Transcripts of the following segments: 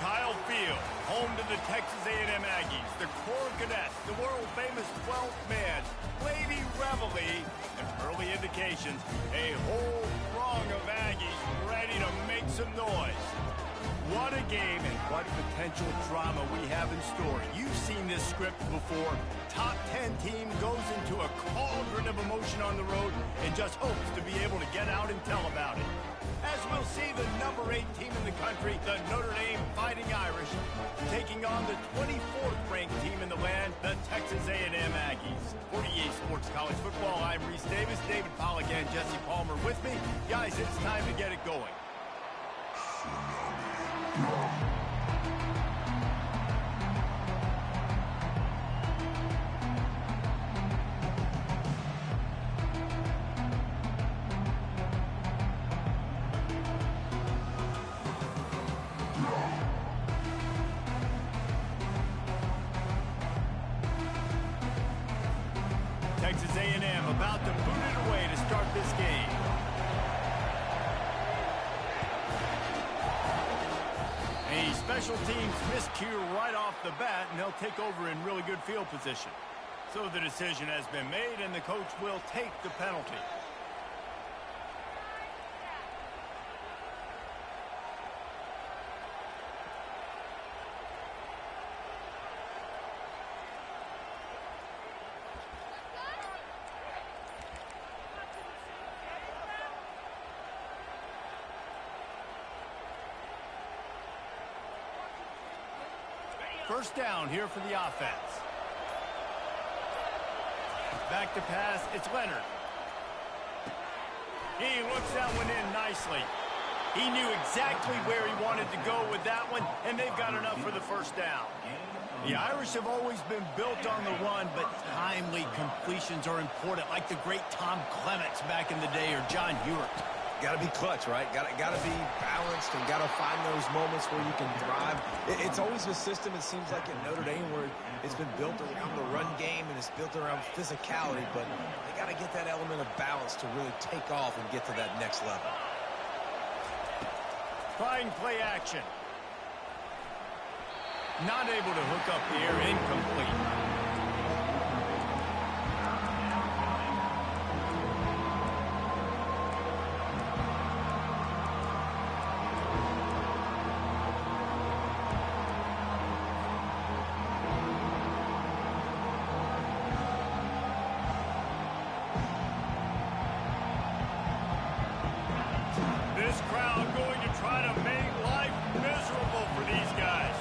Kyle Field, home to the Texas A&M Aggies, the Corps Cadets, the world-famous 12th man, Lady Reveille, and early indications, a whole throng of Aggies ready to make some noise. What a game and what potential drama we have in store. You've seen this script before. Top 10 team goes into a cauldron of emotion on the road and just hopes to be able to get out and tell about it. As we'll see the number 8 team in the country, the Notre Dame Fighting Irish, taking on the 24th ranked team in the land, the Texas A&M Aggies. For EA Sports College Football, I'm Reese Davis, David Pollack and Jesse Palmer with me. Guys, it's time to get it going. Texas A&M about to boot it away to start this game. A special teams miscue right off the bat, and they'll take over in really good field position. So the decision has been made, and the coach will take the penalty. First down here for the offense. Back to pass, it's Leonard. He looks that one in nicely. He knew exactly where he wanted to go with that one, and they've got enough for the first down. The Irish have always been built on the run, but timely completions are important, like the great Tom Clements back in the day or John Hewart. Got to be clutch, right? Got to be balanced and got to find those moments where you can thrive. It's always a system, it seems like, at Notre Dame where it's been built around the run game and it's built around physicality, but they got to get that element of balance to really take off and get to that next level. Trying play action. Not able to hook up the air, incomplete. This crowd going to try to make life miserable for these guys.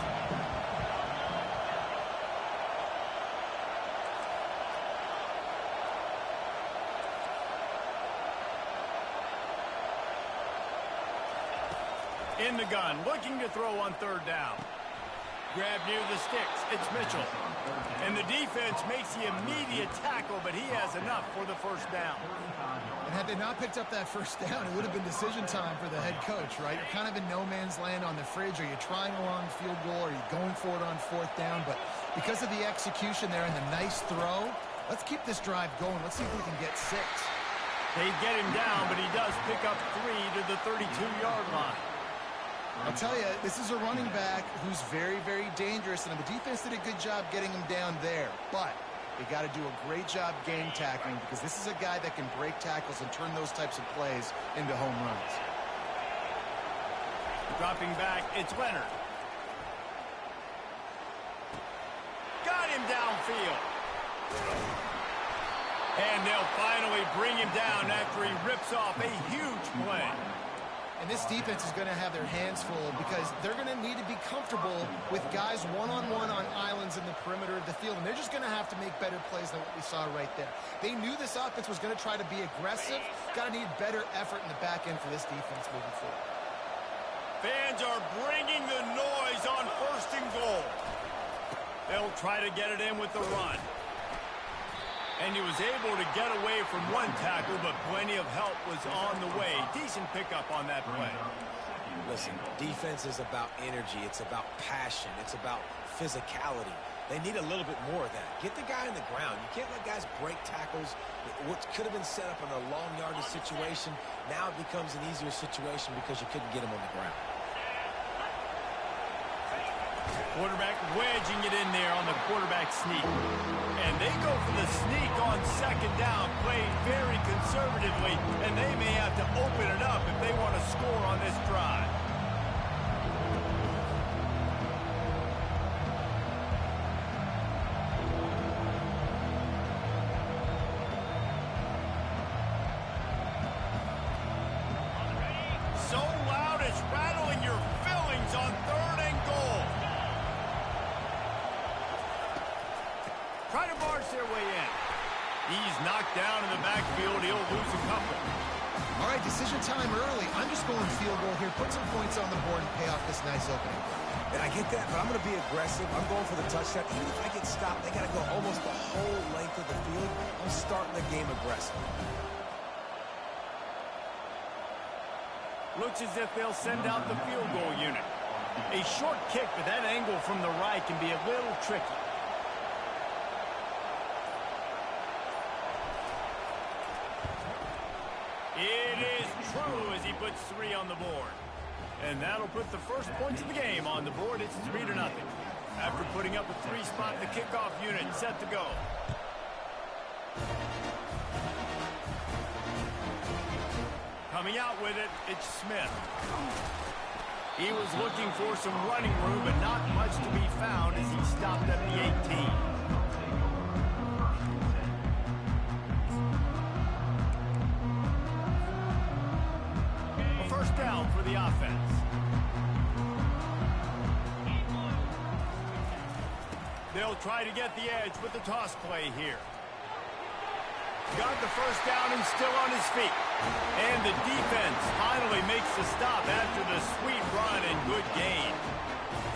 In the gun, looking to throw on third down. Grab near the sticks, it's Mitchell. And the defense makes the immediate tackle, but he has enough for the first down. And had they not picked up that first down, it would have been decision time for the head coach, right? You're kind of in no man's land on the fridge. Are you trying a long field goal? Are you going for it on fourth down? But because of the execution there and the nice throw, let's keep this drive going. Let's see if we can get 6. They get him down, but he does pick up 3 to the 32-yard line. I'll tell you, this is a running back who's very, very dangerous, and the defense did a good job getting him down there. But they got to do a great job game tackling because this is a guy that can break tackles and turn those types of plays into home runs. Dropping back, it's Leonard. Got him downfield. And they'll finally bring him down after he rips off a huge play. And this defense is going to have their hands full because they're going to need to be comfortable with guys one-on-one on islands in the perimeter of the field. And they're just going to have to make better plays than what we saw right there. They knew this offense was going to try to be aggressive. Got to need better effort in the back end for this defense moving forward. Fans are bringing the noise on first and goal. They'll try to get it in with the run. And he was able to get away from one tackle, but plenty of help was on the way. Decent pickup on that play. Listen, defense is about energy. It's about passion. It's about physicality. They need a little bit more of that. Get the guy on the ground. You can't let guys break tackles. What could have been set up in a long yardage situation, now it becomes an easier situation because you couldn't get him on the ground. Quarterback wedging it in there on the quarterback sneak. And they go for the sneak on second down, playing very conservatively, and they may have to open it up if they want to score on this drive. So loud it's rattling your fillings on 3rd and goal. Try to barge their way in. He's knocked down in the backfield. He'll lose a couple. All right, decision time early. I'm just going field goal here. Put some points on the board and pay off this nice opening. And I get that, but I'm going to be aggressive. I'm going for the touchdown. Even if I get stopped, they got to go almost the whole length of the field. I'm starting the game aggressive. Looks as if they'll send out the field goal unit. A short kick, but that angle from the right can be a little tricky. It is true as he puts 3 on the board. And that'll put the first points of the game on the board. It's 3-0. After putting up a 3-spot, the kickoff unit set to go. Coming out with it, it's Smith. He was looking for some running room, but not much to be found as he stopped at the 18. A first down for the offense. They'll try to get the edge with the toss play here. Got the first down and still on his feet. And the defense finally makes the stop after the sweet run and good gain.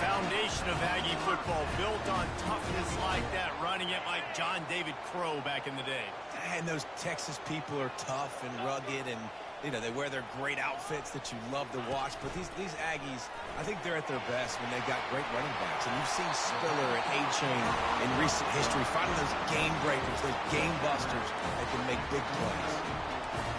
Foundation of Aggie football built on toughness like that, running it like John David Crow back in the day. And those Texas people are tough and rugged, and you know, they wear their great outfits that you love to watch. But these Aggies, I think they're at their best when they've got great running backs. And you've seen Spiller and A-Chain in recent history finding those game breakers, those game busters that can make big plays.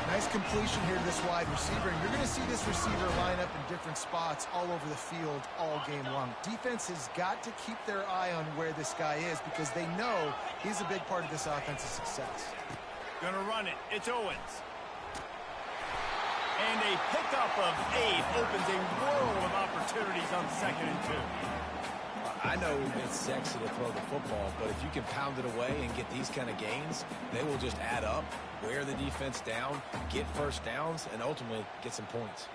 Nice completion here to this wide receiver, and you're going to see this receiver line up in different spots all over the field all game long. Defense has got to keep their eye on where this guy is because they know he's a big part of this offense's success. Gonna run it. It's Owens. And a pickup of 8 opens a world of opportunities on 2nd and 2. I know it's sexy to throw the football, but if you can pound it away and get these kind of gains, they will just add up, wear the defense down, get first downs, and ultimately get some points.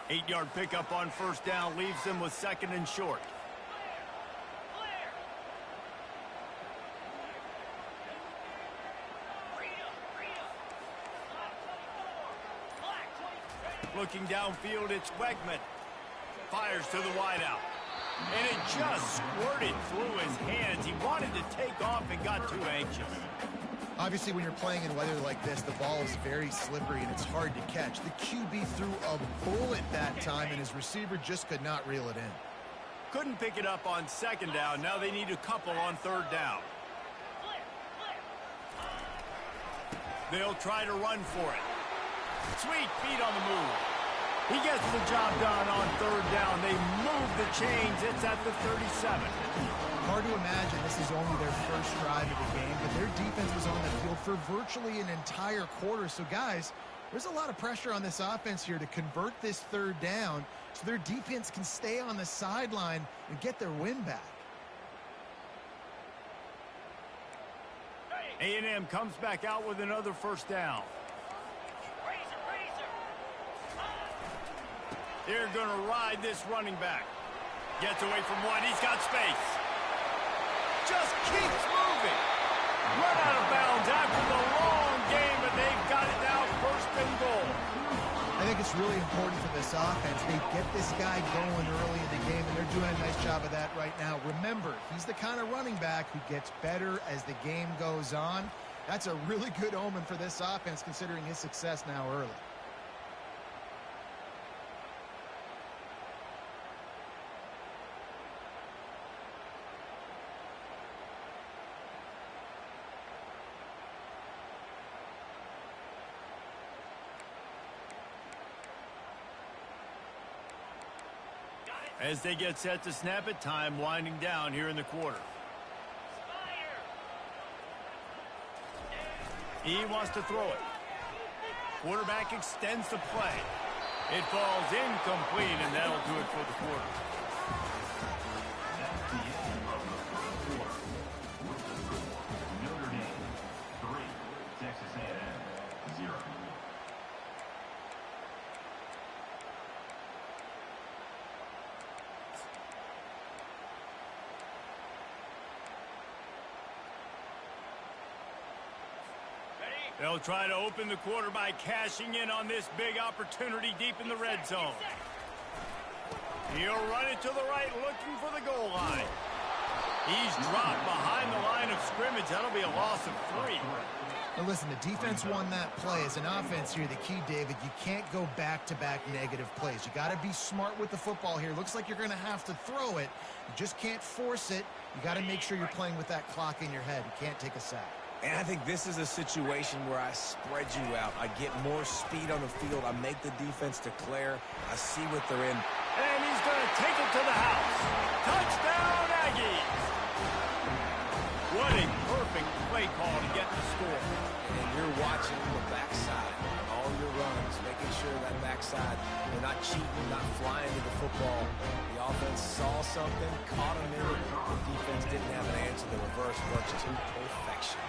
Eight-yard pickup on first down leaves them with 2nd and short. Looking downfield, it's Wegman. Fires to the wideout. And it just squirted through his hands. He wanted to take off and got too anxious. Obviously, when you're playing in weather like this, the ball is very slippery and it's hard to catch. The QB threw a bullet that time, and his receiver just could not reel it in. Couldn't pick it up on 2nd down. Now they need a couple on 3rd down. They'll try to run for it. Sweet feet on the move. He gets the job done on 3rd down. They move the chains. It's at the 37. Hard to imagine this is only their first drive of the game, but their defense was on the field for virtually an entire quarter. So, guys, there's a lot of pressure on this offense here to convert this 3rd down so their defense can stay on the sideline and get their win back. A&M comes back out with another first down. They're going to ride this running back. Gets away from one. He's got space. Just keeps moving. Run out of bounds after the long game, but they've got it now 1st and goal. I think it's really important for this offense. They get this guy going early in the game, and they're doing a nice job of that right now. Remember, he's the kind of running back who gets better as the game goes on. That's a really good omen for this offense, considering his success now early. As they get set to snap it, time winding down here in the quarter. He wants to throw it. Quarterback extends the play. It falls incomplete, and that'll do it for the quarter. Notre Dame 3, Texas A&M 0. They'll try to open the quarter by cashing in on this big opportunity deep in the red zone. He'll run it to the right, looking for the goal line. He's dropped behind the line of scrimmage. That'll be a loss of 3. Now listen, the defense won that play. As an offense here, the key, David, you can't go back-to-back negative plays. You got to be smart with the football here. Looks like you're going to have to throw it. You just can't force it. You got to make sure you're playing with that clock in your head. You can't take a sack. And I think this is a situation where I spread you out. I get more speed on the field. I make the defense declare. I see what they're in. And he's going to take it to the house. Touchdown, Aggies. What a perfect play call to get the score. And you're watching the backside on all your runs, making sure that backside, they're not cheating, not flying to the football. The offense saw something, caught him in it. The defense didn't have an answer. The reverse worked to perfection.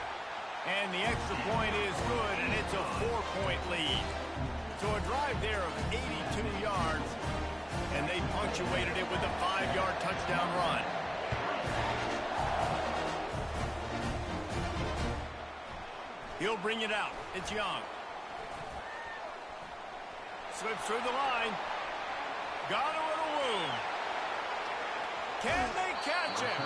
And the extra point is good, and it's a 4-point lead. So a drive there of 82 yards, and they punctuated it with a 5-yard touchdown run. He'll bring it out. It's Young. Slips through the line. Got a little room. Can they catch him?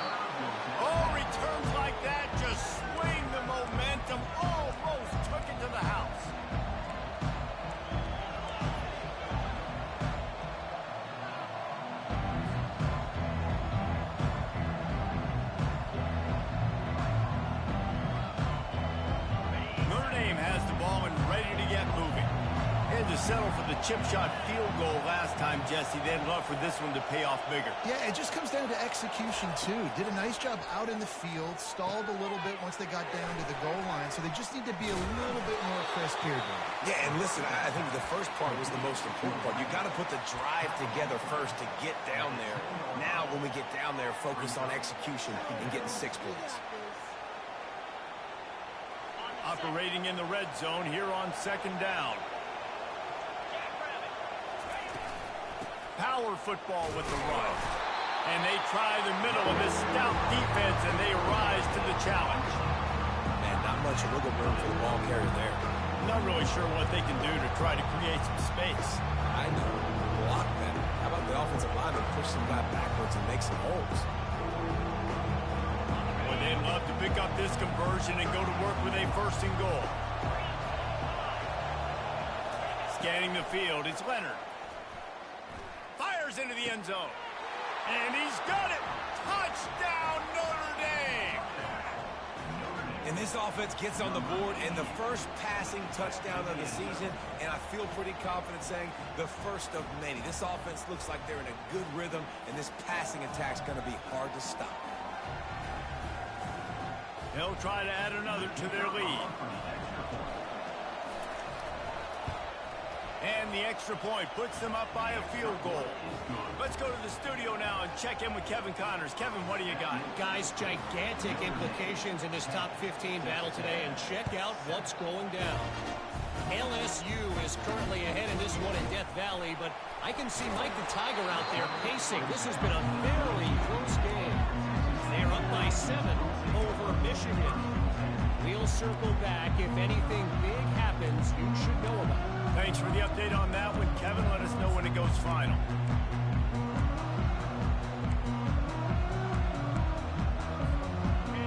Oh, returns like that just swing the momentum. Almost took it to the house. Notre Dame has the ball and ready to get moving. Had to settle for the chip shot field goal last time, Jesse. They'd love for this one to pay off bigger. Yeah, it just comes down to execution, too. Did a nice job out in the field, stalled a little bit once they got down to the goal line, so they just need to be a little bit more crisp here, Greg. Yeah, and listen, I think the first part was the most important part. You got to put the drive together first to get down there. Now, when we get down there, focus on execution and getting 6 points. Operating in the red zone here on 2nd down. Power football with the run. And they try the middle of this stout defense, and they rise to the challenge. Man, not much wiggle room for the ball carrier there. Not really sure what they can do to try to create some space. I know. Block better. How about the offensive lineman push some guy backwards and make some holes? Well, they'd love to pick up this conversion and go to work with a 1st and goal. Scanning the field, it's Leonard. Fires into the end zone. And he's got it. Touchdown, Notre Dame. And this offense gets on the board, and the first passing touchdown of the season, and I feel pretty confident saying the first of many. This offense looks like they're in a good rhythm, and this passing attack's going to be hard to stop. They'll try to add another to their lead. And the extra point puts them up by a field goal. Let's go to the studio now and check in with Kevin Connors. Kevin, what do you got? Guys, gigantic implications in this top 15 battle today, and check out what's going down. LSU is currently ahead in this one in Death Valley, but I can see Mike the Tiger out there pacing. This has been a very close game. They're up by 7 over Michigan. We'll circle back. If anything big happens, you should know about it. Thanks for the update on that one, Kevin. Let us know when it goes final.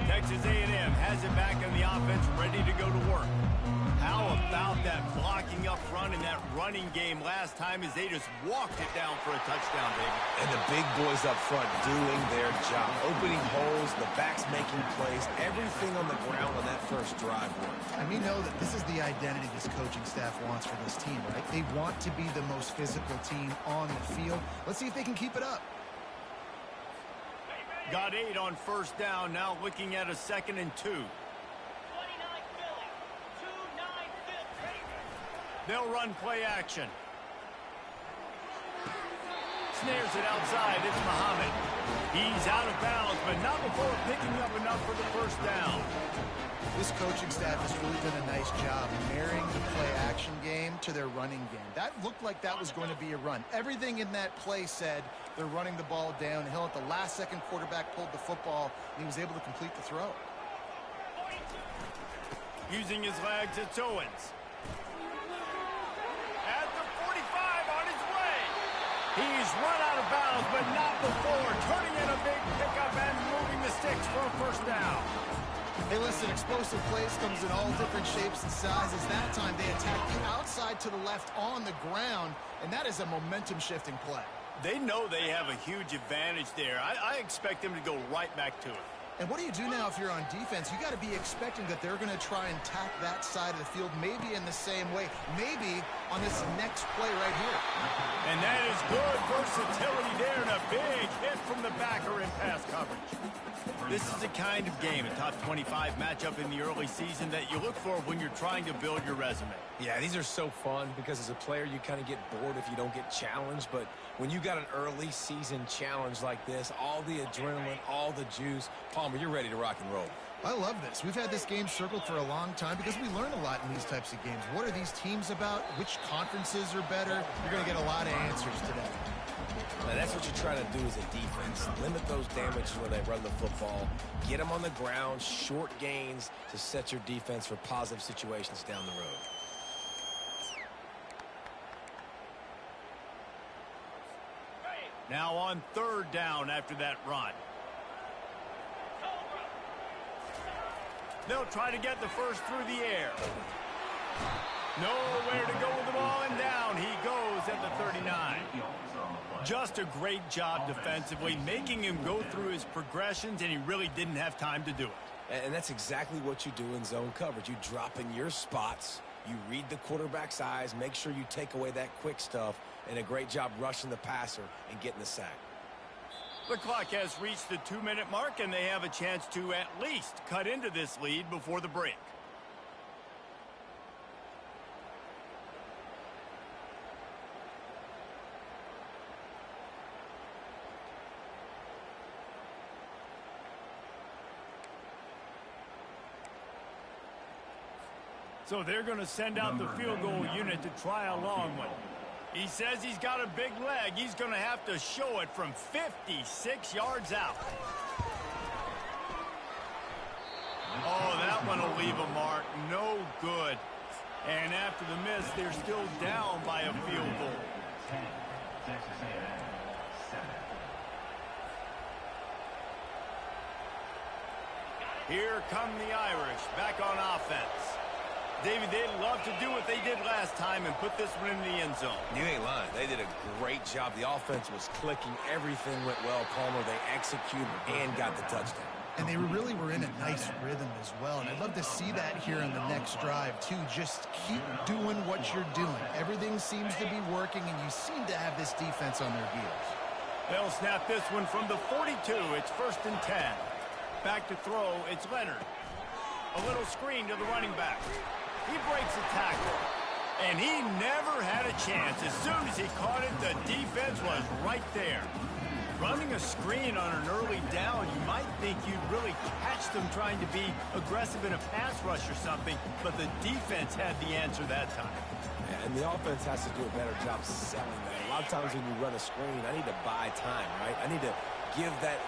Texas A&M has it back in the offense, ready to go to work. How about that blocking up front in that running game last time as they just walked it down for a touchdown, baby? And the big boys up front doing their job. Opening holes, the backs making plays, everything on the ground on that first drive worked. And we know that this is the identity this coaching staff wants for this team, right? They want to be the most physical team on the field. Let's see if they can keep it up. Got 8 on first down, now looking at a 2nd and 2. 29 Philly. 2-9 Philly. They'll run play action. Snares it outside. It's Muhammad. He's out of bounds, but not before picking up enough for the first down. This coaching staff has really done a nice job marrying the play-action game to their running game. That looked like that was going to be a run. Everything in that play said they're running the ball downhill. At the last second, quarterback pulled the football, and he was able to complete the throw. Using his legs, it's Owens. At the 45, on his way. He's run out of bounds, but not before. Turning in a big pickup and moving the sticks for a first down. Hey, listen, explosive plays comes in all different shapes and sizes. That time, they attacked the outside to the left on the ground, and that is a momentum-shifting play. They know they have a huge advantage there. I expect them to go right back to it. And what do you do now if you're on defense? You got to be expecting that they're going to try and tack that side of the field, maybe in the same way, maybe on this next play right here. And that is good versatility there, and a big hit from the backer in pass coverage. This is the kind of game, a top 25 matchup in the early season, that you look for when you're trying to build your resume. Yeah, these are so fun because as a player, you kind of get bored if you don't get challenged. But when you got an early season challenge like this, all the adrenaline, all the juice, Palmer, you're ready to rock and roll. I love this. We've had this game circled for a long time because we learn a lot in these types of games. What are these teams about? Which conferences are better? You're going to get a lot of answers today. Now, that's what you try to do as a defense. Limit those damages when they run the football. Get them on the ground, short gains to set your defense for positive situations down the road. Now on 3rd down after that run. They'll try to get the first through the air. Nowhere to go with the ball, and down he goes at the 39. Just a great job defensively, making him go through his progressions, and he really didn't have time to do it. And that's exactly what you do in zone coverage. You drop in your spots, you read the quarterback's eyes, make sure you take away that quick stuff, and a great job rushing the passer and getting the sack. The clock has reached the 2-minute mark, and they have a chance to at least cut into this lead before the break. So they're going to send out the field goal unit to try a long one. He says he's got a big leg. He's going to have to show it from 56 yards out. Oh, that one will leave a mark. No good. And after the miss, they're still down by a field goal. 10, Texas A&M, 7. Here come the Irish back on offense. David, they'd love to do what they did last time and put this one in the end zone. You ain't lying. They did a great job. The offense was clicking. Everything went well, Palmer. They executed and got the touchdown. And they really were in a nice rhythm as well. And I'd love to see that here in the next drive, too. Just keep doing what you're doing. Everything seems to be working, and you seem to have this defense on their heels. They'll snap this one from the 42. It's 1st and 10. Back to throw. It's Leonard. A little screen to the running back. He breaks a tackle, and he never had a chance. As soon as he caught it, the defense was right there. Running a screen on an early down, you might think you'd really catch them trying to be aggressive in a pass rush or something, but the defense had the answer that time. Yeah, and the offense has to do a better job selling that. A lot of times when you run a screen, I need to buy time, right? I need to give that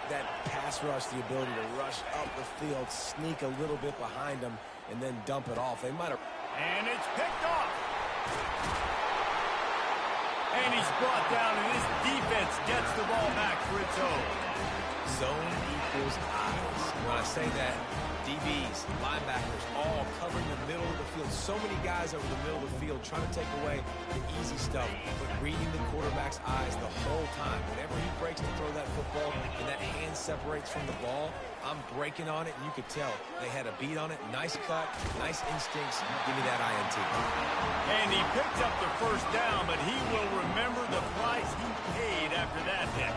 pass rush the ability to rush up the field, sneak a little bit behind them, and then dump it off. They might have... And it's picked off. And he's brought down, and this defense gets the ball back for its own. Zone equals eyes. When I say that, DBs, linebackers, all covering the middle of the field. So many guys over the middle of the field trying to take away the easy stuff, but reading the quarterback's eyes the whole time. Whenever he breaks to throw that football and that hand separates from the ball, I'm breaking on it, and you could tell they had a beat on it. Nice cut, nice instincts. Give me that INT. And he picked up the first down, but he will remember the price he paid after that hit.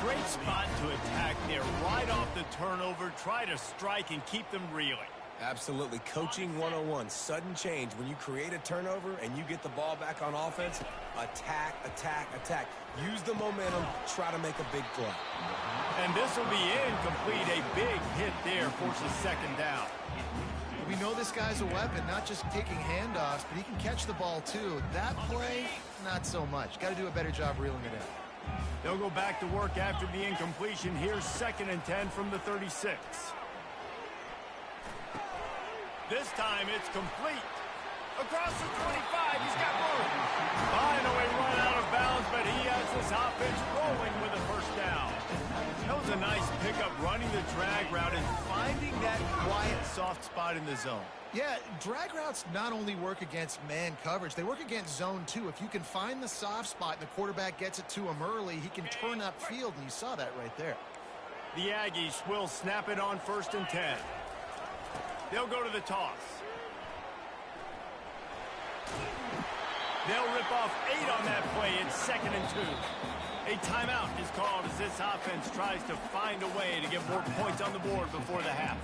Great spot to attack there. Right off the turnover, try to strike and keep them reeling. Absolutely. Coaching 101. Sudden change. When you create a turnover and you get the ball back on offense, attack, attack, attack. Use the momentum. Try to make a big play. And this will be incomplete. A big hit there forces second down. We know this guy's a weapon, not just taking handoffs, but he can catch the ball too. That play, not so much. Got to do a better job reeling it in. They'll go back to work after the incompletion. Here's 2nd and 10 from the 36. This time it's complete. Across the 25, he's got room. Finally run out of bounds, but he has this offense rolling with a first down. That was a nice pickup, running the drag route and finding that quiet, soft spot in the zone. Yeah, drag routes not only work against man coverage, they work against zone too. If you can find the soft spot and the quarterback gets it to him early, he can turn upfield, and you saw that right there. The Aggies will snap it on 1st and 10. They'll go to the toss. They'll rip off 8 on that play. It's 2nd and 2. A timeout is called as this offense tries to find a way to get more points on the board before the half.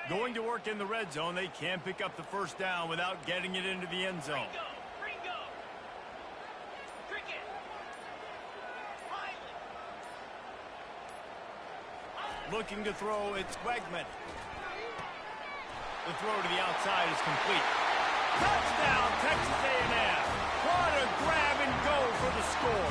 Going to work in the red zone, they can't pick up the first down without getting it into the end zone. Ringo. Cricket. Looking to throw, it's Wegman. The throw to the outside is complete. Touchdown, Texas A&M. What a grab and go for the score.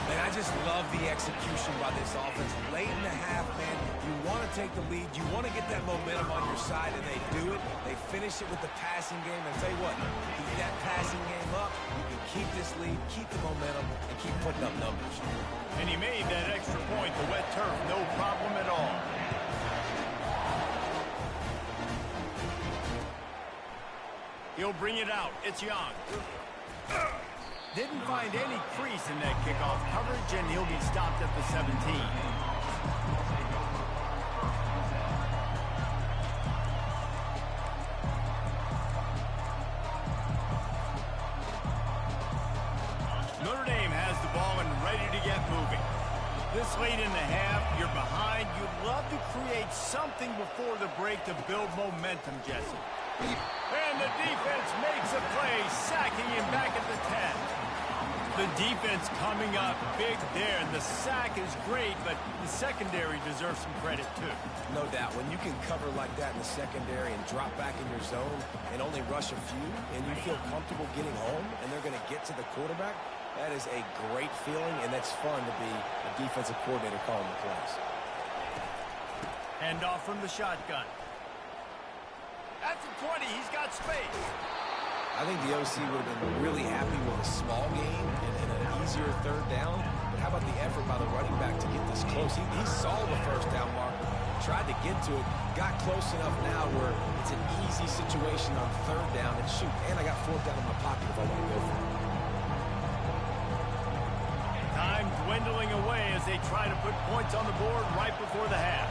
And I just love the execution by this offense. Late in the half, man, you want to take the lead. You want to get that momentum on your side, and they do it. They finish it with the passing game. And tell you what, keep that passing game up. You can keep this lead, keep the momentum, and keep putting up numbers. And he made that extra point, the wet turf, no problem at all. He'll bring it out. It's Young. Didn't find any crease in that kickoff coverage, and he'll be stopped at the 17. Notre Dame has the ball and ready to get moving. This late in the half, you're behind. You'd love to create something before the break to build momentum, Jesse. And the defense makes a play, sacking him back at the 10. The defense coming up big there, and the sack is great, but the secondary deserves some credit too. No doubt. When you can cover like that in the secondary and drop back in your zone and only rush a few, and you feel comfortable getting home, and they're going to get to the quarterback, that is a great feeling, and that's fun to be a defensive coordinator calling the plays. Hand off from the shotgun. At the 20, he's got space. I think the OC would have been really happy with a small game and an easier third down. But how about the effort by the running back to get this close? He saw the first down marker, tried to get to it, got close enough now where it's an easy situation on third down and shoot. And I got fourth down in my pocket if I want to go for it. Time dwindling away as they try to put points on the board right before the half.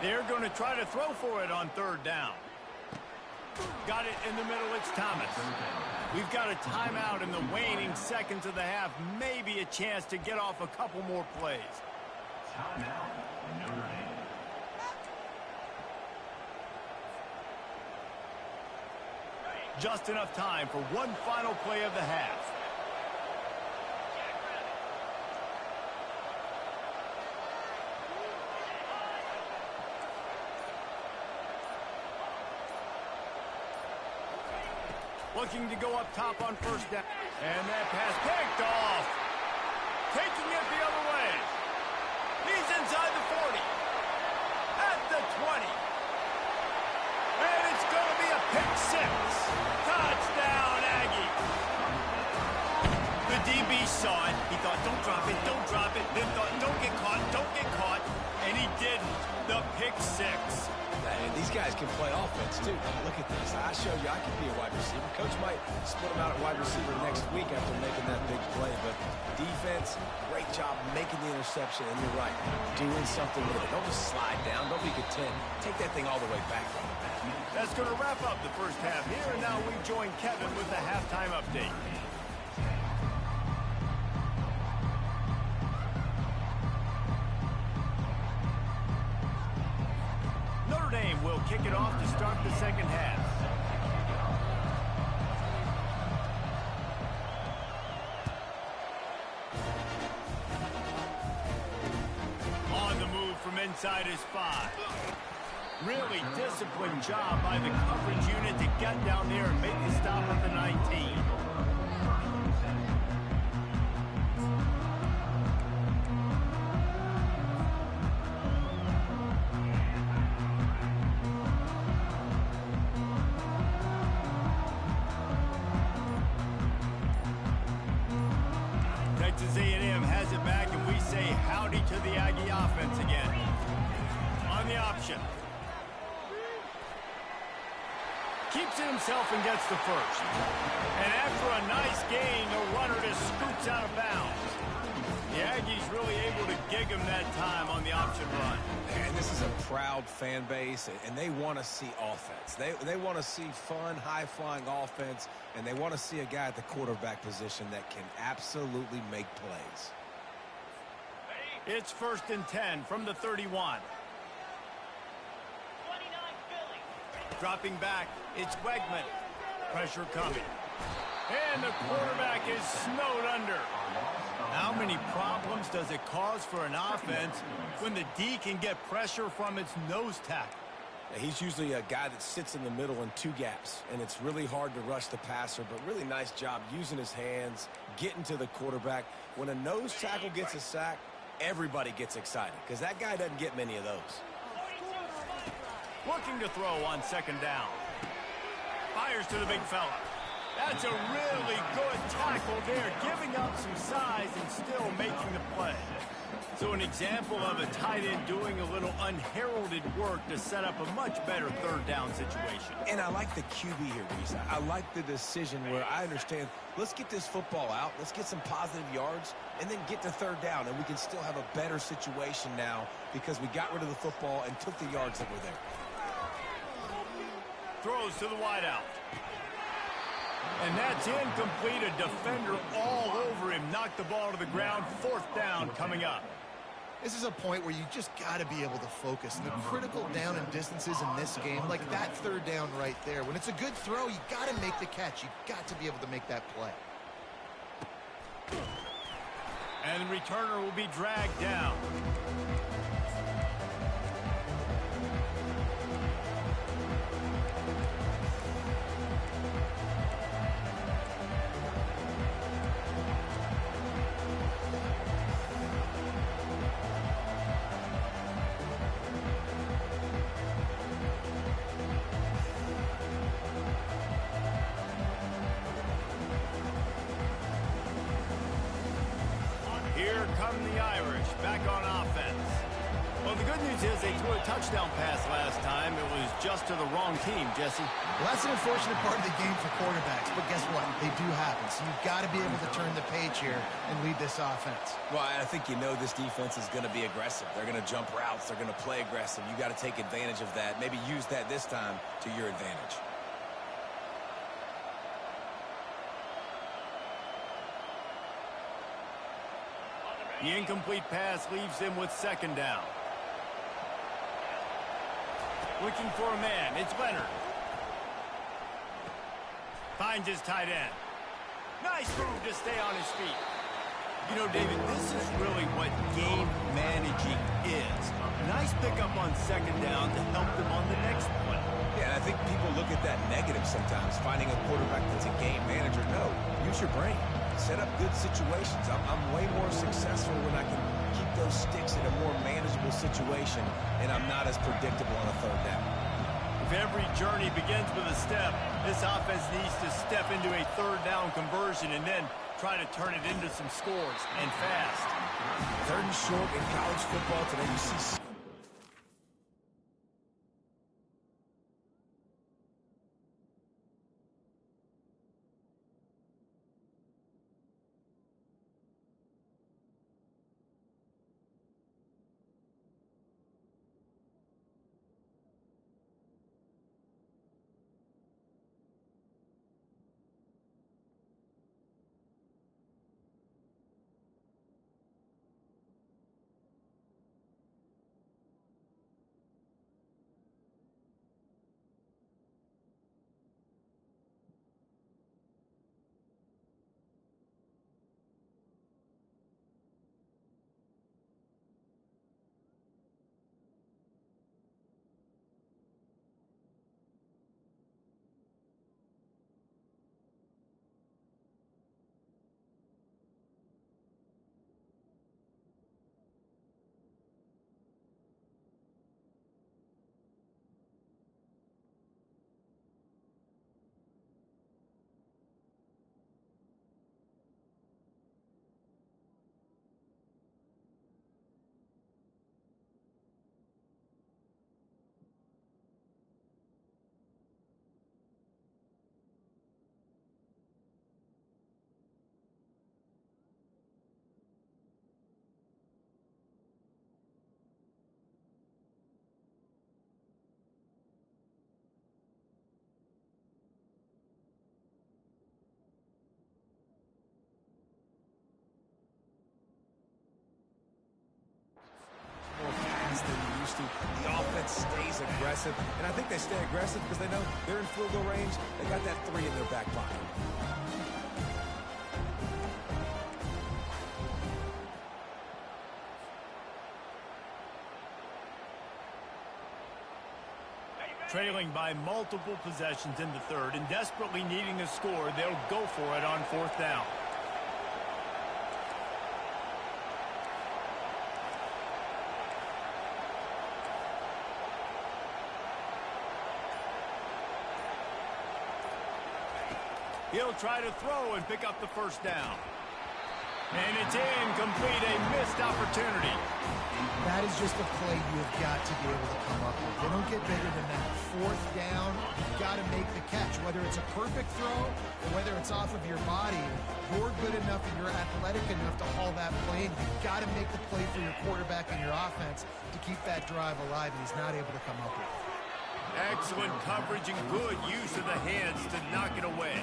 They're going to try to throw for it on third down. Got it in the middle, it's Thomas. We've got a timeout in the waning seconds of the half. Maybe a chance to get off a couple more plays. Timeout, Notre Dame. Just enough time for one final play of the half. Looking to go up top on first down. And that pass picked off. Taking it the other way. He's inside the 40. At the 20. And it's going to be a pick six. Touchdown, Aggies. The The DB saw it. He thought, don't drop it, don't drop it. Then thought, don't get caught, don't get caught. And he didn't. The pick six. And these guys can play offense, too. Look at this. I showed you I can be a wide receiver. Coach might split him out at wide receiver next week after making that big play. But defense, great job making the interception. And you're right, doing something with it. Don't just slide down. Don't be content. Take that thing all the way back. That's going to wrap up the first half here. And now we join Kevin with the halftime update. Notre Dame will kick it off to start the second half. On the move from inside his 5. Really disciplined job by the coverage unit to get down there and make the stop at the 19. Texas A&M has it back, and we say howdy to the Aggie offense again. On the option. Keeps it himself and gets the first. And after a nice gain, the runner just scoots out of bounds. The Aggies really able to gig him that time on the option run. And this is a proud fan base, and they want to see offense. They want to see fun, high-flying offense, and they want to see a guy at the quarterback position that can absolutely make plays. It's 1st and 10 from the 31. 29 Philly. Dropping back, it's Wegman. Pressure coming. And the quarterback is snowed under. How many problems does it cause for an offense when the D can get pressure from its nose tackle? He's usually a guy that sits in the middle in 2 gaps, and it's really hard to rush the passer, but really nice job using his hands, getting to the quarterback. When a nose tackle gets a sack, everybody gets excited because that guy doesn't get many of those. Looking to throw on 2nd down. Fires to the big fella. That's a really good tackle there, giving up some size and still making the play. So an example of a tight end doing a little unheralded work to set up a much better 3rd down situation. And I like the QB here, Reese. I like the decision where I understand, let's get this football out, let's get some positive yards, and then get to 3rd down, and we can still have a better situation now because we got rid of the football and took the yards that were there. Throws to the wideout. And that's incomplete. A defender all over him. Knocked the ball to the ground. 4th down coming up. This is a point where you just got to be able to focus. And the critical down and distances in this game, like that 3rd down right there. When it's a good throw, you got to make the catch. You got to be able to make that play. And the returner will be dragged down. Here come the Irish back on offense. Well, the good news is they threw a touchdown pass last time. It was just to the wrong team, Jesse. Well, that's an unfortunate part of the game for quarterbacks, but guess what? They do happen. So you've got to be able to turn the page here and lead this offense. Well, I think you know this defense is going to be aggressive. They're going to jump routes. They're going to play aggressive. You got to take advantage of that. Maybe use that this time to your advantage. The incomplete pass leaves him with 2nd down. Looking for a man. It's Leonard. Finds his tight end. Nice move to stay on his feet. You know, David, this is really what game managing is. Nice pickup on 2nd down to help them on the next play. Yeah, and I think people look at that negative sometimes, finding a quarterback that's a game manager. No, use your brain. Set up good situations. I'm way more successful when I can keep those sticks in a more manageable situation, and I'm not as predictable on a 3rd down. If every journey begins with a step, this offense needs to step into a 3rd down conversion and then try to turn it into some scores, and fast. 3rd and short in college football today. You see more fast than you used to. The offense stays aggressive, and I think they stay aggressive because they know they're in field goal range. They got that 3 in their back pocket. Trailing by multiple possessions in the 3rd and desperately needing a score, they'll go for it on 4th down. He'll try to throw and pick up the 1st down. And it's incomplete, a missed opportunity. That is just a play you've got to be able to come up with. They don't get bigger than that. 4th down, you've got to make the catch. Whether it's a perfect throw or whether it's off of your body, you're good enough and you're athletic enough to haul that play, and you've got to make the play for your quarterback and your offense to keep that drive alive, and he's not able to come up with it. Excellent coverage and good use of the hands to knock it away.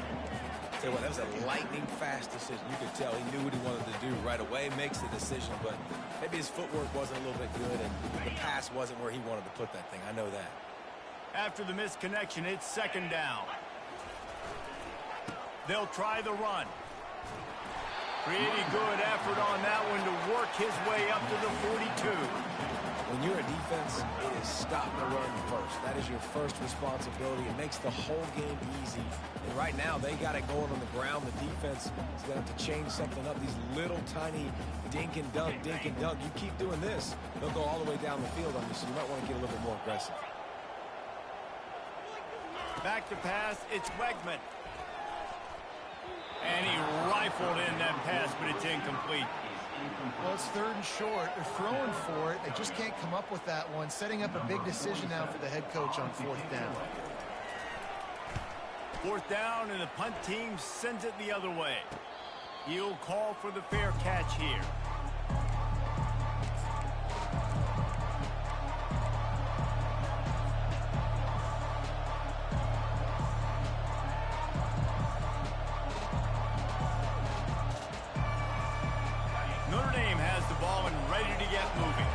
Tell you what, that was a lightning-fast decision. You could tell he knew what he wanted to do right away, makes the decision, but maybe his footwork wasn't a little bit good, and the pass wasn't where he wanted to put that thing. I know that. After the missed connection, it's 2nd down. They'll try the run. Pretty good effort on that one to work his way up to the 42. When you're a defense, it is stop the run first. That is your first responsibility. It makes the whole game easy. And right now, they got it going on the ground. The defense is going to have to change something up. These little tiny dink and dunk, dink and dunk. You keep doing this, they'll go all the way down the field on you, so you might want to get a little bit more aggressive. Back to pass, it's Wegman. And he rifled in that pass, but it's incomplete. Well, it's 3rd and short. They're throwing for it. They just can't come up with that one. Setting up a big decision now for the head coach on 4th down. 4th down, and the punt team sends it the other way. He'll call for the fair catch here. Notre Dame has the ball and ready to get moving.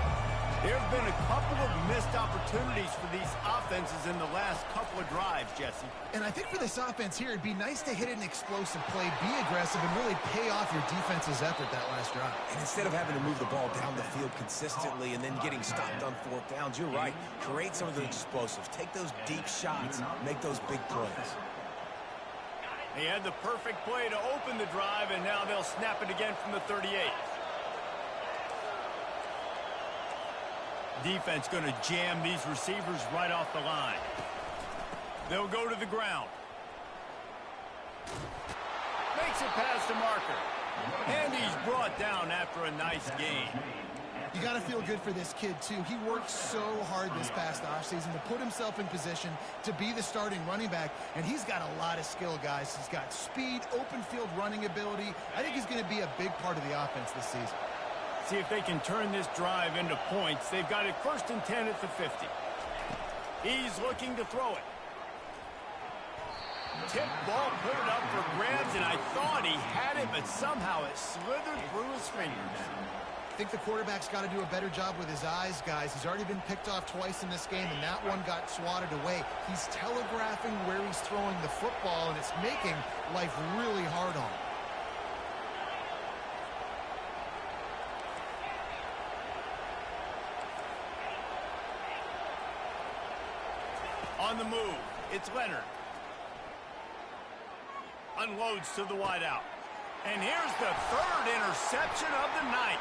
There have been a couple of missed opportunities for these offenses in the last couple of drives, Jesse. And I think for this offense here, it'd be nice to hit an explosive play, be aggressive, and really pay off your defense's effort that last drive. And instead of having to move the ball down the field consistently and then getting stopped on 4th downs, you're right. Create some of the explosives. Take those deep shots. Make those big plays. They had the perfect play to open the drive, and now they'll snap it again from the 38. Defense going to jam these receivers right off the line. They'll go to the ground. They Makes it past the marker. And he's brought down after a nice gain. You got to feel good for this kid, too. He worked so hard this past offseason to put himself in position to be the starting running back, and he's got a lot of skill, guys. He's got speed, open field running ability. I think he's going to be a big part of the offense this season. See if they can turn this drive into points. They've got it 1st and 10 at the 50. He's looking to throw it. Tip ball, put it up for grabs, and I thought he had it, but somehow it slithered through his fingers. I think the quarterback's got to do a better job with his eyes, guys. He's already been picked off twice in this game, and that one got swatted away. He's telegraphing where he's throwing the football, and it's making life really hard on him. On the move, it's Leonard. Unloads to the wideout. And here's the 3rd interception of the night.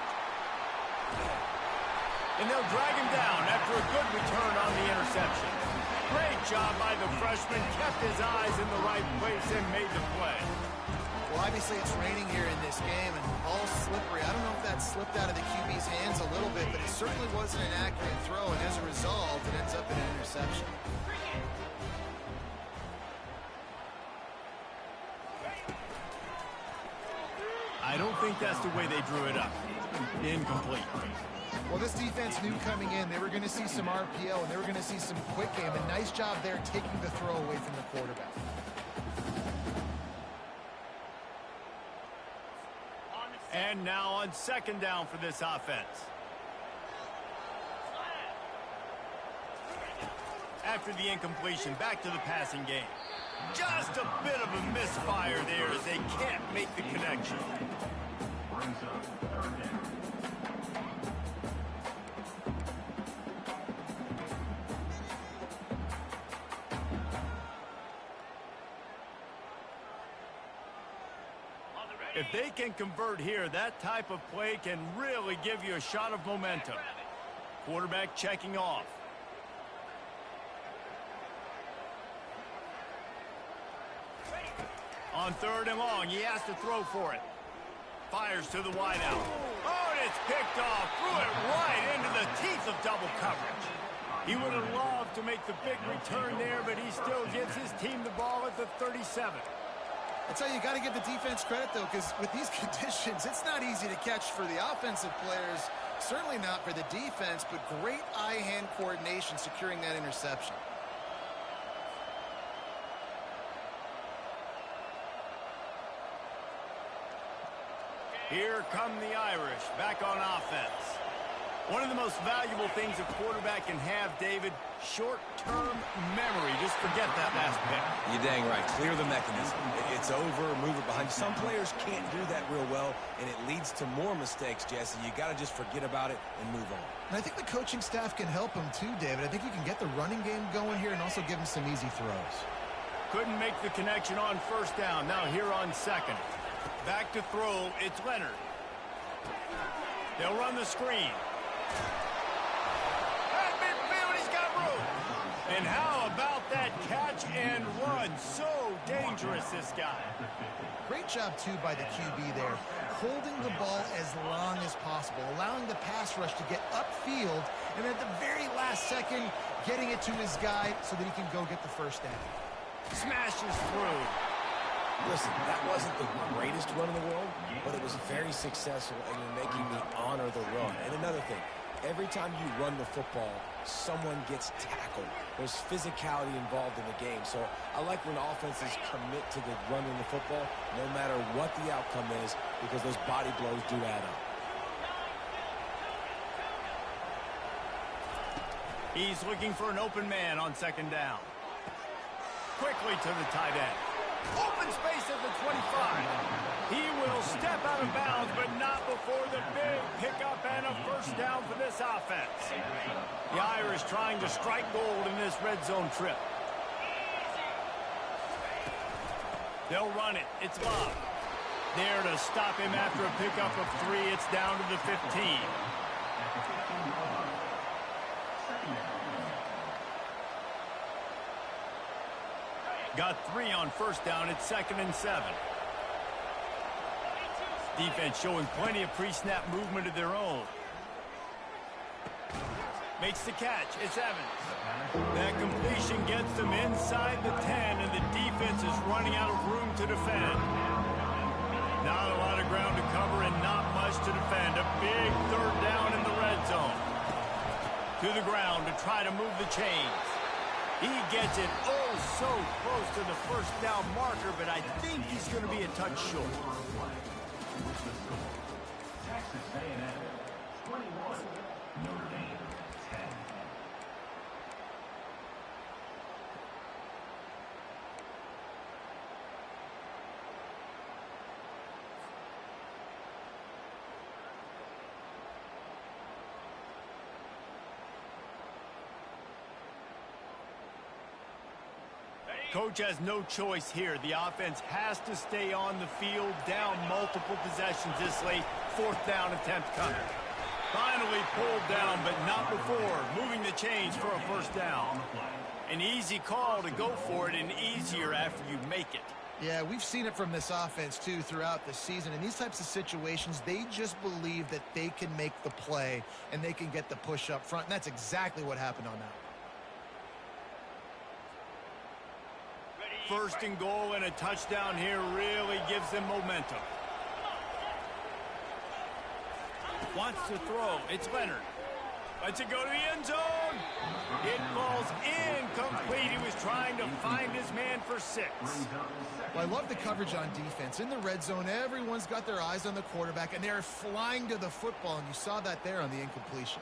And they'll drag him down after a good return on the interception. Great job by the freshman. Kept his eyes in the right place and made the play. Well, obviously it's raining here in this game, and all slippery. I don't know if that slipped out of the QB's hands a little bit, but it certainly wasn't an accurate throw, and as a result, it ends up in an interception. I don't think that's the way they drew it up. Incomplete. Well, this defense knew coming in they were going to see some RPO, and they were going to see some quick game. A nice job there taking the throw away from the quarterback. And now on 2nd down for this offense. After the incompletion, back to the passing game. Just a bit of a misfire there as they can't make the connection. Brings up 3rd down. If they can convert here, that type of play can really give you a shot of momentum. Quarterback checking off. On 3rd and long, he has to throw for it. Fires to the wideout. Oh, and it's picked off. Threw it right into the teeth of double coverage. He would have loved to make the big return there, but he still gives his team the ball at the 37. I tell you, you got to give the defense credit, though, because with these conditions, it's not easy to catch for the offensive players. Certainly not for the defense, but great eye-hand coordination securing that interception. Here come the Irish, back on offense. One of the most valuable things a quarterback can have, David, short-term memory. Just forget that last pick. You're dang right. Clear the mechanism. It's over, move it behind you. Some players can't do that real well, and it leads to more mistakes, Jesse. You got to just forget about it and move on. And I think the coaching staff can help him too, David. I think you can get the running game going here and also give him some easy throws. Couldn't make the connection on 1st down. Now here on 2nd. Back to throw, it's Leonard. They'll run the screen. At midfield, he's got room. And how about that catch and run? So dangerous, this guy. Great job, too, by the QB there. Holding the ball as long as possible, allowing the pass rush to get upfield, and at the very last second, getting it to his guy so that he can go get the 1st down. Smashes through. Listen, that wasn't the greatest run in the world, but it was very successful, and you're making me honor the run. And another thing, every time you run the football, someone gets tackled. There's physicality involved in the game. So I like when offenses commit to the running the football, no matter what the outcome is, because those body blows do add up. He's looking for an open man on 2nd down. Quickly to the tight end. Open space at the 25. He will step out of bounds, but not before the big pickup and a 1st down for this offense. The Irish trying to strike gold in this red zone trip. They'll run it. It's Love. There to stop him after a pickup of 3. It's down to the 15. Got 3 on 1st down. It's 2nd and 7. Defense showing plenty of pre-snap movement of their own. Makes the catch. It's Evans. That completion gets them inside the 10, and the defense is running out of room to defend. Not a lot of ground to cover and not much to defend. A big third down in the red zone. To the ground to try to move the chains. He gets it oh so close to the first down marker, but I think he's going to be a touch short. Texas A&M 21, Notre Dame 10. Coach has no choice here. The offense has to stay on the field, down multiple possessions this late. Fourth down attempt coming. Finally pulled down, but not before. Moving the chains for a first down. An easy call to go for it, and easier after you make it. Yeah, we've seen it from this offense, too, throughout the season. In these types of situations, they just believe that they can make the play and they can get the push up front, and that's exactly what happened on that. First and goal and a touchdown here really gives them momentum. Wants to throw. It's Leonard. Lets it go to the end zone. It falls incomplete. He was trying to find his man for 6. Well, I love the coverage on defense. In the red zone, everyone's got their eyes on the quarterback, and they're flying to the football, and you saw that there on the incompletion.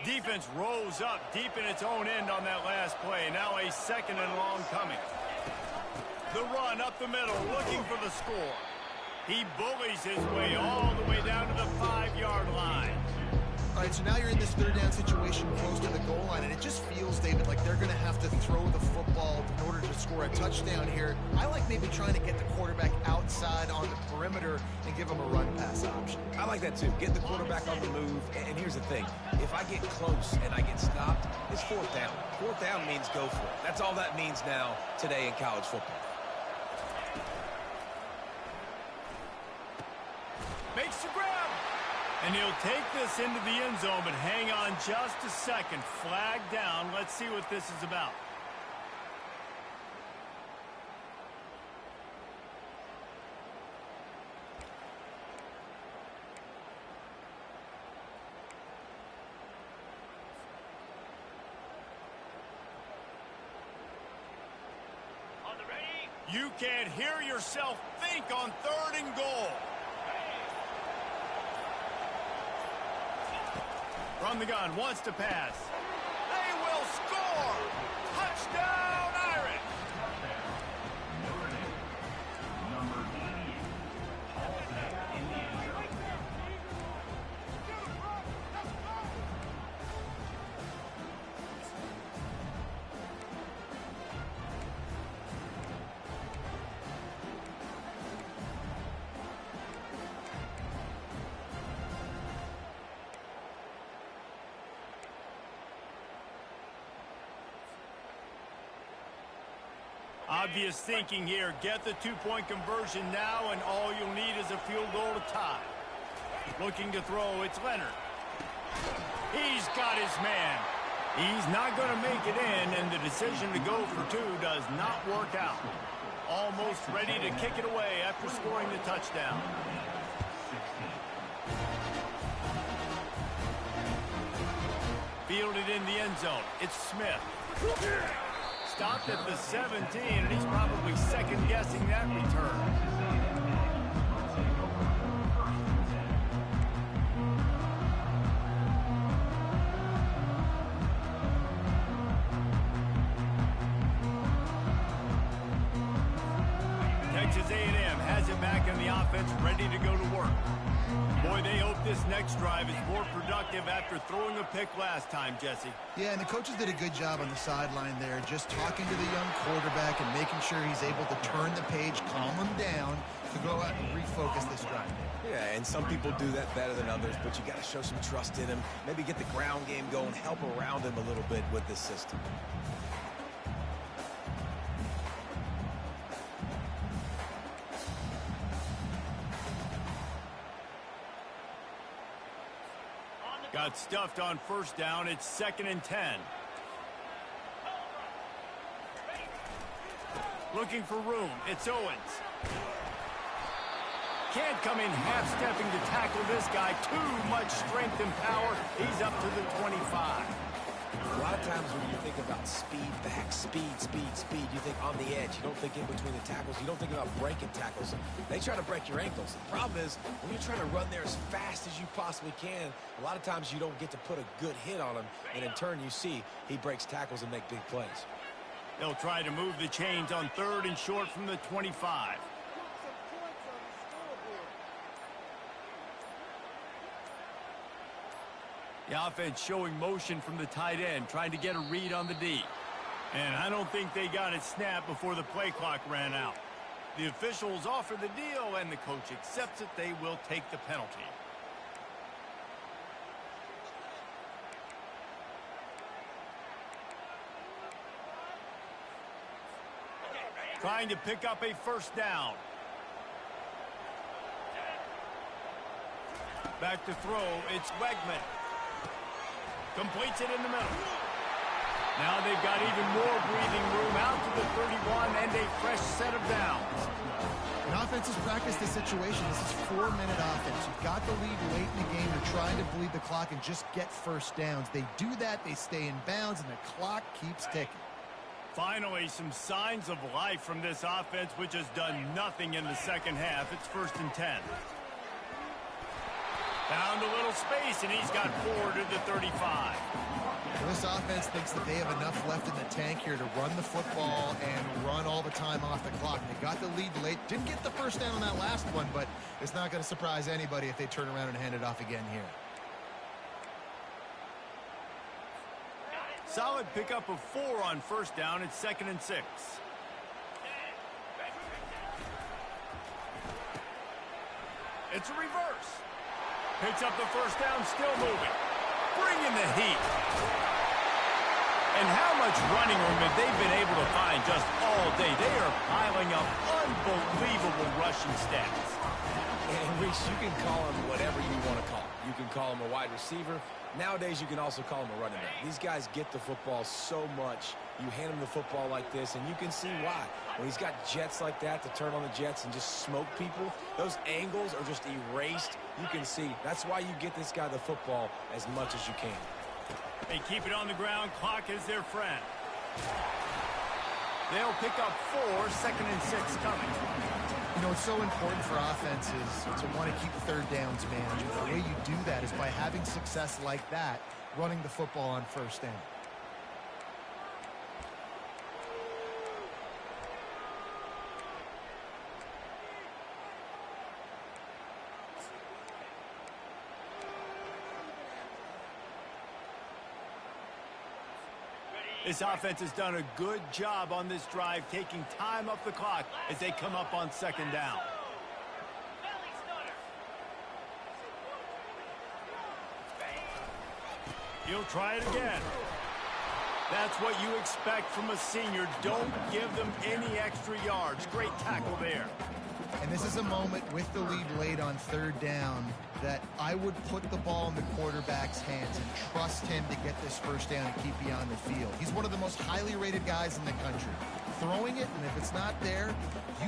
Defense rose up deep in its own end on that last play. Now a second and long coming. The run up the middle, looking for the score. He bullies his way all the way down to the 5-yard line. All right, so now you're in this third down situation close to the goal line, and it just feels, David, like they're going to have to throw the football in order to score a touchdown here. I like maybe trying to get the quarterback outside on the perimeter and give him a run pass option. I like that too. Get the quarterback on the move. And here's the thing. If I get close and I get stopped, it's fourth down. Fourth down means go for it. That's all that means now today in college football. Makes the grab. And he'll take this into the end zone, but hang on just a second. Flag down. Let's see what this is about. On the ready. You can't hear yourself think on third and goal. From the gun, wants to pass. They will score! Touchdown, Irish! Notre Dame, number 88, hauls it in the end zone. Obvious thinking here. Get the 2-point conversion now, and all you'll need is a field goal to tie. Looking to throw, it's Leonard. He's got his man. He's not going to make it in, and the decision to go for 2 does not work out. Almost ready to kick it away after scoring the touchdown. Fielded in the end zone. It's Smith. Stopped at the 17, and he's probably second-guessing that return. Texas A&M has it back in the offense, ready to go to work. Boy, they hope this next drive is more productive after throwing a pick last time, Jesse. Yeah, and the coaches did a good job on the sideline there, just talking to the young quarterback and making sure he's able to turn the page, calm him down, to go out and refocus this drive. Yeah, and some people do that better than others, but you got to show some trust in him. Maybe get the ground game going, help around him a little bit with this system. Got stuffed on first down. It's 2nd and 10. Looking for room. It's Owens. Can't come in half-stepping to tackle this guy. Too much strength and power. He's up to the 25. A lot of times when you think about speed back, speed, you think on the edge. You don't think in between the tackles. You don't think about breaking tackles. They try to break your ankles. The problem is when you're trying to run there as fast as you possibly can, a lot of times you don't get to put a good hit on him, and in turn you see he breaks tackles and make big plays. They'll try to move the chains on 3rd and short from the 25. The offense showing motion from the tight end, trying to get a read on the D. And I don't think they got it snapped before the play clock ran out. The officials offer the deal, and the coach accepts it. They will take the penalty. Trying to pick up a first down. Back to throw. It's Wegman. Completes it in the middle. Now they've got even more breathing room out to the 31 and a fresh set of downs. An offense has practiced this situation. This is 4-minute offense. You've got the lead late in the game. You're trying to bleed the clock and just get first downs. They do that. They stay in bounds, and the clock keeps ticking. Finally, some signs of life from this offense, which has done nothing in the second half. It's 1st and 10. Found a little space, and he's got 4 to the 35. Well, this offense thinks that they have enough left in the tank here to run the football and run all the time off the clock. They got the lead late. Didn't get the first down on that last one, but it's not going to surprise anybody if they turn around and hand it off again here. Solid pickup of 4 on first down. It's 2nd and 6. It's a reverse. Picks up the first down, still moving. Bringing the heat. And how much running room have they been able to find just all day? They are piling up unbelievable rushing stats. And Reese, you can call him whatever you want to call him. You can call him a wide receiver. Nowadays, you can also call him a running back. These guys get the football so much. You hand him the football like this, and you can see why. When he's got jets like that to turn on the jets and just smoke people, those angles are just erased. You can see. That's why you get this guy the football as much as you can. They keep it on the ground. Clock is their friend. They'll pick up 4, 2nd and 6 coming. You know, it's so important for offenses to want to keep third downs managed. The way you do that is by having success like that, running the football on first down. This offense has done a good job on this drive, taking time off the clock as they come up on 2nd down. He'll try it again. That's what you expect from a senior. Don't give them any extra yards. Great tackle there. And this is a moment with the lead late on 3rd down that I would put the ball in the quarterback's hands and trust him to get this first down and keep you on the field. He's one of the most highly rated guys in the country. Throwing it, and if it's not there,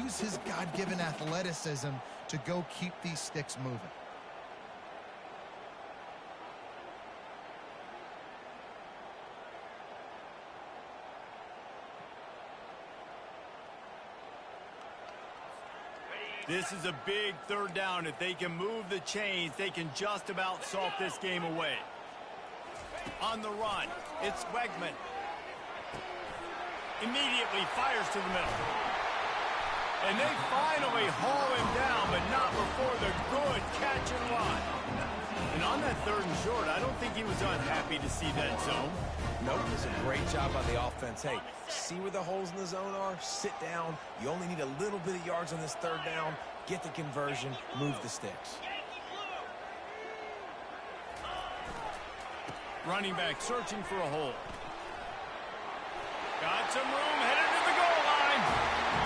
use his God-given athleticism to go keep these sticks moving. This is a big 3rd down. If they can move the chains, they can just about salt this game away. On the run, it's Wegman. Immediately fires to the middle. And they finally haul him down, but not before the good catch and run. And on that 3rd and short, I don't think he was unhappy to see that zone. Nope, it's a great job by the offense. Hey, see where the holes in the zone are? Sit down. You only need a little bit of yards on this 3rd down. Get the conversion. Move the sticks. Running back searching for a hole. Got some room, headed to the goal line.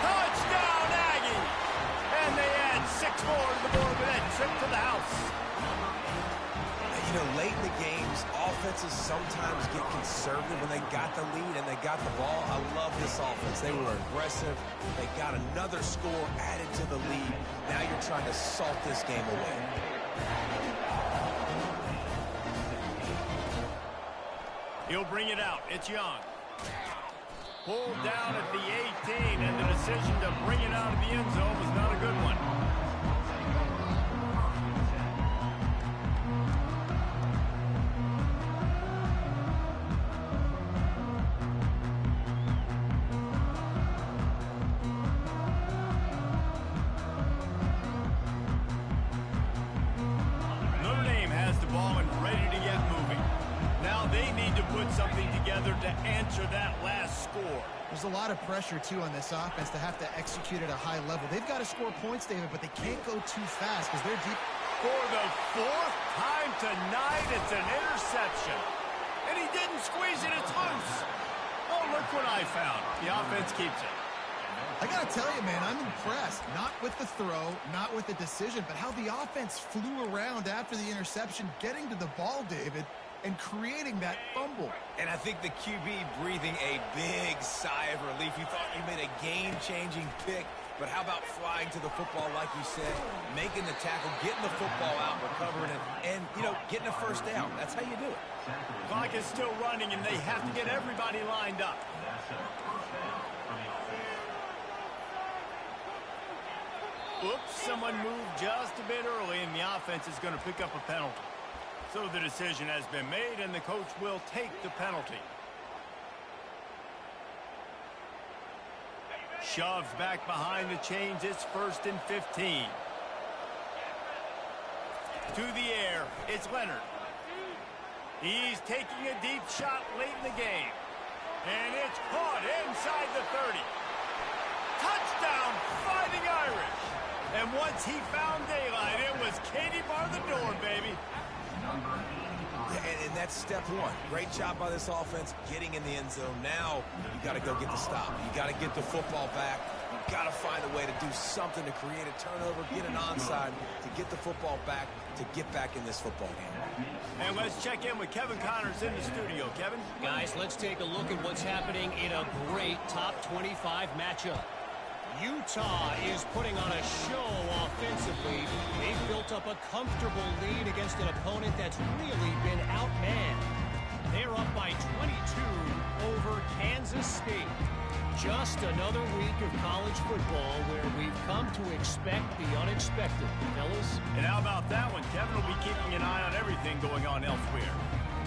Touchdown, Aggie! And they add 6 more to the board with that trip to the house. You know, late in the games, offenses sometimes get conservative when they got the lead and they got the ball. I love this offense. They were aggressive. They got another score added to the lead. Now you're trying to salt this game away. He'll bring it out. It's Young. Pulled down at the 18, and the decision to bring it out of the end zone was not a good one. Notre Dame has the ball and ready to get moving. Now they need to put something together to answer that last score. There's a lot of pressure, too, on this offense to have to execute at a high level. They've got to score points, David, but they can't go too fast because they're deep. For the fourth time tonight, it's an interception. And he didn't squeeze it. It's loose. Oh, look what I found. The offense keeps it. I got to tell you, man, I'm impressed. Not with the throw, not with the decision, but how the offense flew around after the interception, getting to the ball, David, and creating that fumble. And I think the QB breathing a big sigh of relief. You thought you made a game-changing pick, but how about flying to the football, like you said, making the tackle, getting the football out, recovering it, and, you know, getting a first down. That's how you do it. Clock is still running, and they have to get everybody lined up. Oops, someone moved just a bit early, and the offense is going to pick up a penalty. So the decision has been made, and the coach will take the penalty. Shoves back behind the chains. It's 1st and 15. To the air. It's Leonard. He's taking a deep shot late in the game. And it's caught inside the 30. Touchdown, Fighting Irish. And once he found daylight, it was Katie bar the door, baby. And that's step one. Great job by this offense getting in the end zone. Now you got to go get the stop. You got to get the football back. You got to find a way to do something to create a turnover, get an onside, to get the football back, to get back in this football game. And let's check in with Kevin Connors in the studio. Kevin? Guys, let's take a look at what's happening in a great top 25 matchup. Utah is putting on a show offensively. They've built up a comfortable lead against an opponent that's really been outmanned. They're up by 22 over Kansas State. Just another week of college football where we've come to expect the unexpected, fellas. And how about that one? Kevin will be keeping an eye on everything going on elsewhere.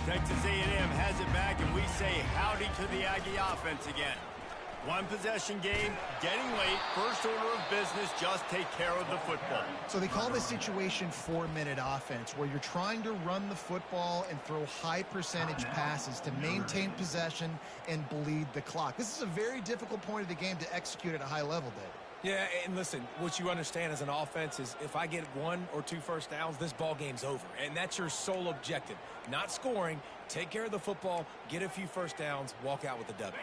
Texas A&M has it back, and we say howdy to the Aggie offense again. One possession game, getting late, first order of business, just take care of the football. So they call this situation 4-minute offense, where you're trying to run the football and throw high percentage passes to maintain possession and bleed the clock. This is a very difficult point of the game to execute at a high level, Dave. Yeah, and listen, what you understand as an offense is if I get 1 or 2 first downs, this ball game's over. And that's your sole objective. Not scoring, take care of the football, get a few first downs, walk out with the W.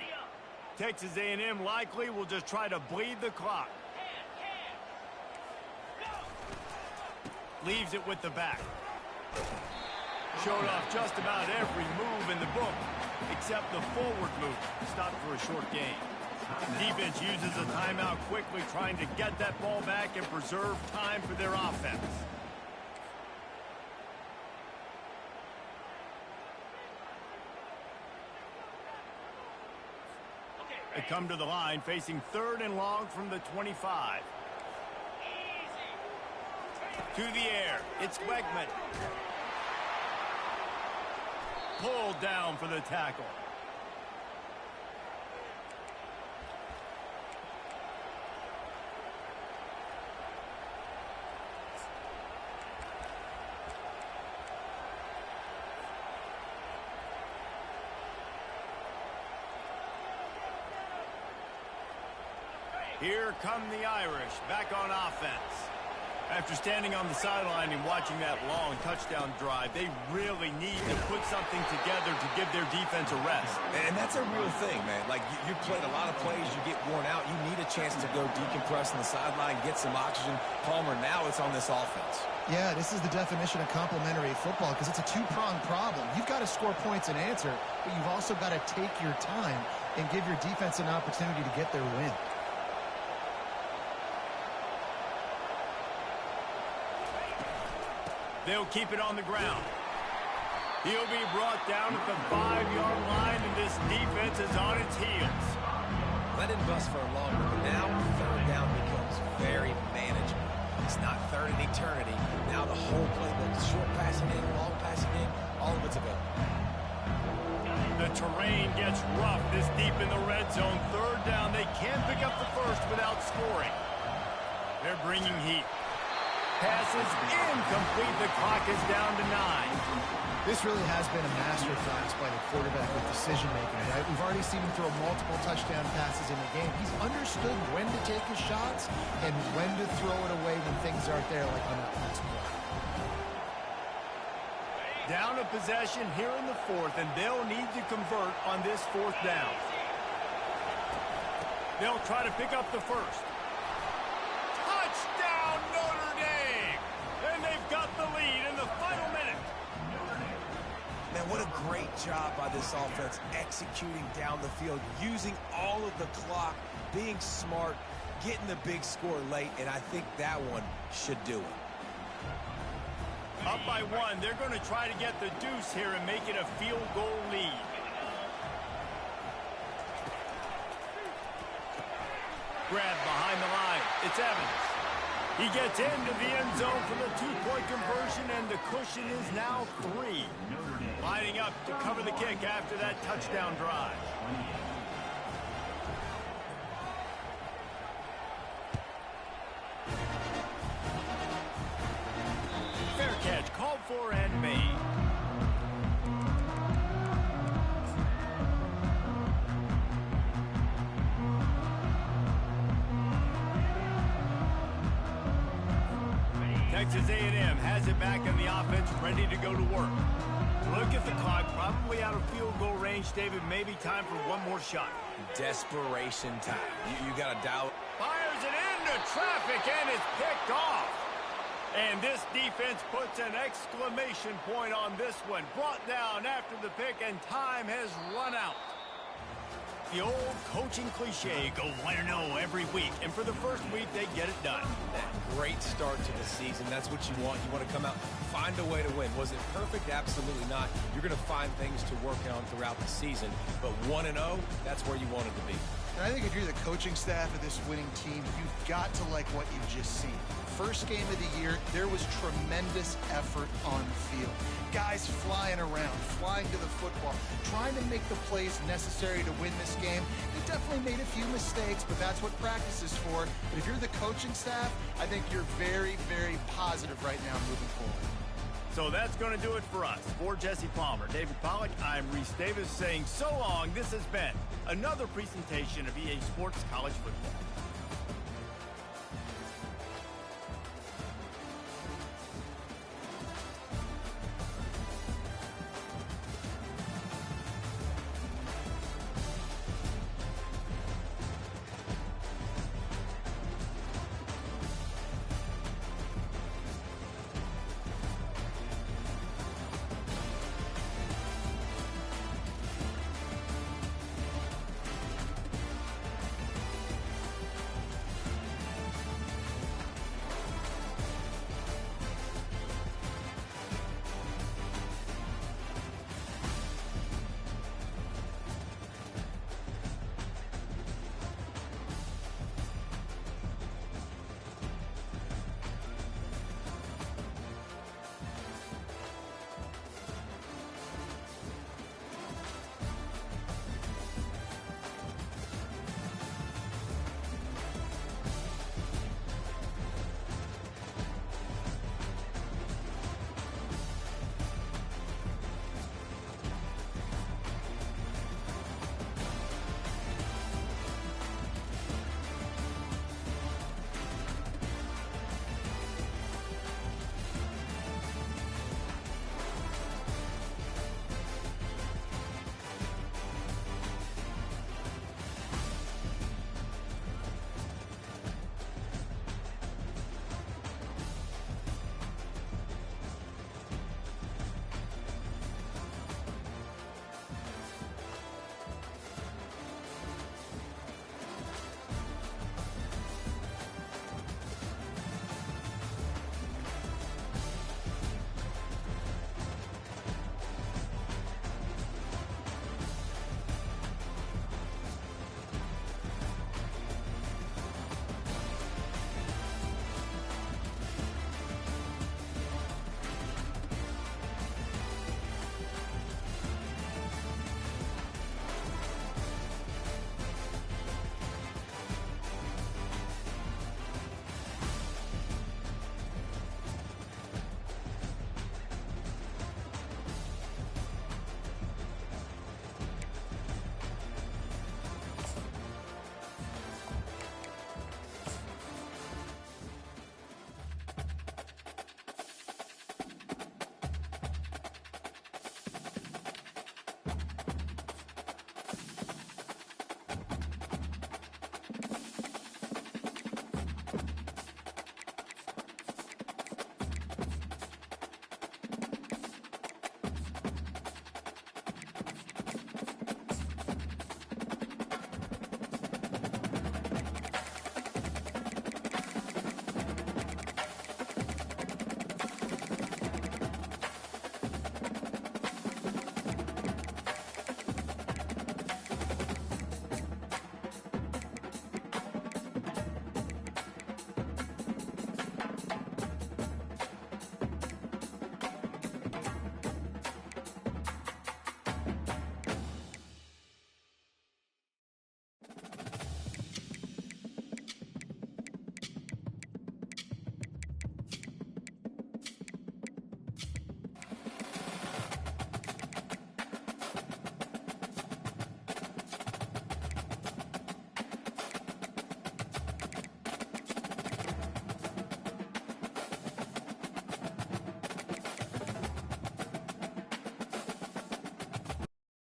Texas A&M likely will just try to bleed the clock. Leaves it with the back. Showed off just about every move in the book, except the forward move. Stopped for a short gain. Defense uses a timeout quickly, trying to get that ball back and preserve time for their offense. They come to the line, facing 3rd and long from the 25. To the air, it's Wegman. Pulled down for the tackle. Here come the Irish, back on offense. After standing on the sideline and watching that long touchdown drive, they really need to put something together to give their defense a rest. And that's a real thing, man. Like, you played a lot of plays, you get worn out. You need a chance to go decompress on the sideline, get some oxygen. Palmer, now it's on this offense. Yeah, this is the definition of complementary football because it's a two-pronged problem. You've got to score points and answer, but you've also got to take your time and give your defense an opportunity to get their win. They'll keep it on the ground. He'll be brought down at the 5-yard line, and this defense is on its heels. Let him bust for a long one, but now third down becomes very manageable. It's not third in eternity. Now the whole playbook, short passing in, long passing in, all of it's available. The terrain gets rough this deep in the red zone. Third down, they can't pick up the first without scoring. They're bringing heat. Passes incomplete. The clock is down to 9. This really has been a masterclass by the quarterback with decision-making, right? We've already seen him throw multiple touchdown passes in the game. He's understood when to take his shots and when to throw it away when things aren't there, like on that last play. Down a possession here in the fourth, and they'll need to convert on this fourth down. They'll try to pick up the first. Touchdown, Notre Dame! And they've got the lead in the final minute. Man, what a great job by this offense executing down the field, using all of the clock, being smart, getting the big score late, and I think that one should do it. Up by 1, they're going to try to get the deuce here and make it a field goal lead. Grab behind the line. It's Evans. He gets into the end zone for the 2-point conversion, and the cushion is now 3. Lining up to cover the kick after that touchdown drive. Fair catch called for and made. Texas A&M has it back in the offense, ready to go to work. Look at the clock, probably out of field goal range, David. Maybe time for one more shot. Desperation time. You got to dial. Fires it into traffic, and it's picked off. And this defense puts an exclamation point on this one. Brought down after the pick, and time has run out. The old coaching cliche, go 1-0 every week. And for the first week, they get it done. Great start to the season. That's what you want. You want to come out, find a way to win. Was it perfect? Absolutely not. You're going to find things to work on throughout the season. But 1-0, that's where you want it to be. And I think if you're the coaching staff of this winning team, you've got to like what you've just seen. First game of the year, there was tremendous effort on the field. Guys flying around, flying to the football, trying to make the plays necessary to win this game. He definitely made a few mistakes, but that's what practice is for. But if you're the coaching staff, I think you're very, very positive right now moving forward. So that's going to do it for us. For Jesse Palmer, David Pollack, I'm Reese Davis saying so long. This has been another presentation of EA Sports College Football.